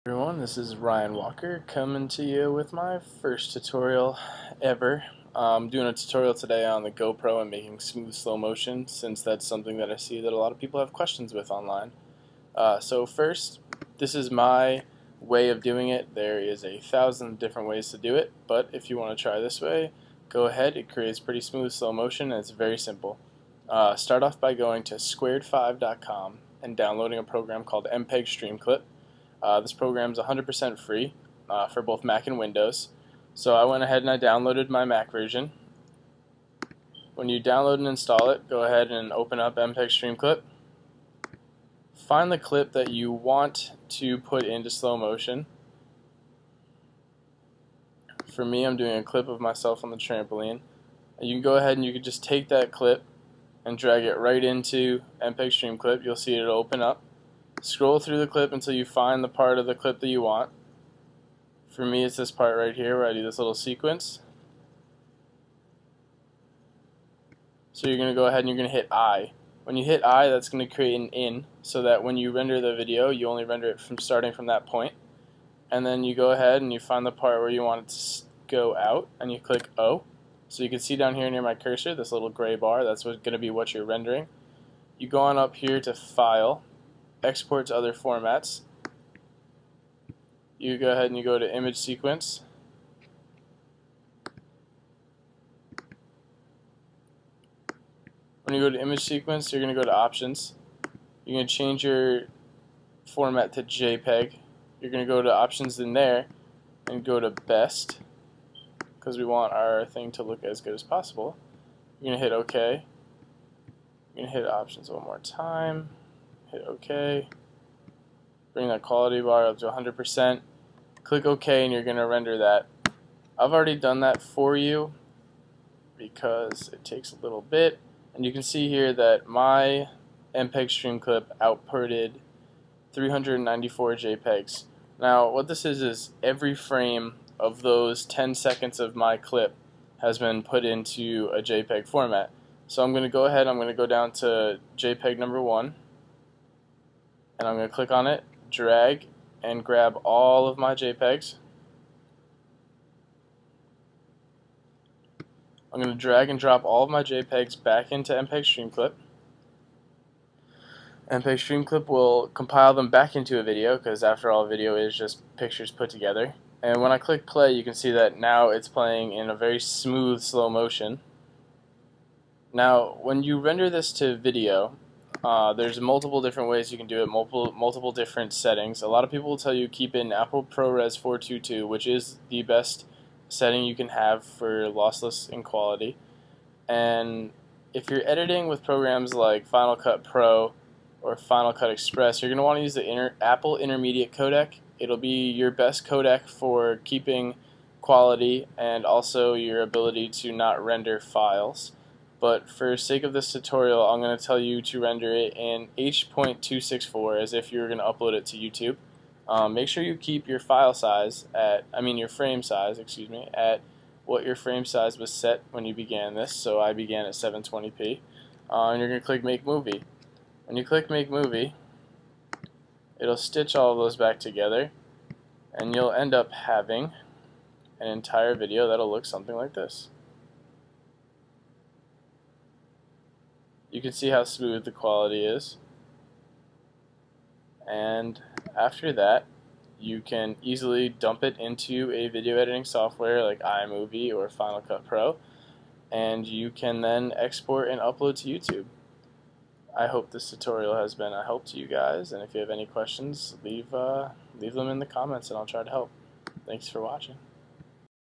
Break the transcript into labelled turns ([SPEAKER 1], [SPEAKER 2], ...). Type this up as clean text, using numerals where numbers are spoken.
[SPEAKER 1] Everyone, this is Ryan Walker coming to you with my first tutorial ever. I'm doing a tutorial today on the GoPro and making smooth slow motion, since that's something that I see that a lot of people have questions with online. So first, this is my way of doing it. There is 1,000 different ways to do it, but if you want to try this way, go ahead. It creates pretty smooth slow motion and it's very simple. Start off by going to squared5.com and downloading a program called MPEG Streamclip. This program is 100% free for both Mac and Windows. So I went ahead and I downloaded my Mac version. When you download and install it, go ahead and open up MPEG Streamclip. Find the clip that you want to put into slow motion. For me, I'm doing a clip of myself on the trampoline. And you can go ahead and you can just take that clip and drag it right into MPEG Streamclip. You'll see it'll open up. Scroll through the clip until you find the part of the clip that you want. For me, it's this part right here where I do this little sequence. So you're going to go ahead and you're going to hit I. When you hit I, that's going to create an in, so that when you render the video, you only render it from starting from that point. And then you go ahead and you find the part where you want it to go out, and you click O. So you can see down here near my cursor, this little gray bar, that's going to be what you're rendering. You go on up here to File, Export to other formats. You go ahead and you go to Image Sequence. When you go to Image Sequence, you're going to go to Options. You're going to change your format to JPEG. You're going to go to Options in there and go to Best, because we want our thing to look as good as possible. You're going to hit OK. You're going to hit Options one more time. Hit OK. Bring that quality bar up to 100%. Click OK and you're going to render that. I've already done that for you because it takes a little bit. And you can see here that my MPEG Streamclip outputted 394 JPEGs. Now what this is every frame of those 10 seconds of my clip has been put into a JPEG format. So I'm going to go ahead, I'm going to go down to JPEG number 1. And I'm going to click on it, drag, and grab all of my JPEGs. I'm going to drag and drop all of my JPEGs back into MPEG Streamclip. MPEG Streamclip will compile them back into a video, because after all, a video is just pictures put together. And when I click play, you can see that now it's playing in a very smooth slow motion. Now, when you render this to video, there's multiple different ways you can do it, multiple different settings. A lot of people will tell you keep in Apple ProRes 422, which is the best setting you can have for lossless in quality. And if you're editing with programs like Final Cut Pro or Final Cut Express, you're going to want to use the Apple Intermediate codec. It'll be your best codec for keeping quality and also your ability to not render files. But for sake of this tutorial, I'm going to tell you to render it in H.264 as if you were going to upload it to YouTube. Make sure you keep your file size your frame size, at what your frame size was set when you began this. So I began at 720p. And you're going to click Make Movie. When you click Make Movie, it'll stitch all of those back together, and you'll end up having an entire video that'll look something like this. You can see how smooth the quality is, and after that you can easily dump it into a video editing software like iMovie or Final Cut Pro, and you can then export and upload to YouTube. I hope this tutorial has been a help to you guys, and if you have any questions, leave them in the comments and I'll try to help. Thanks for watching.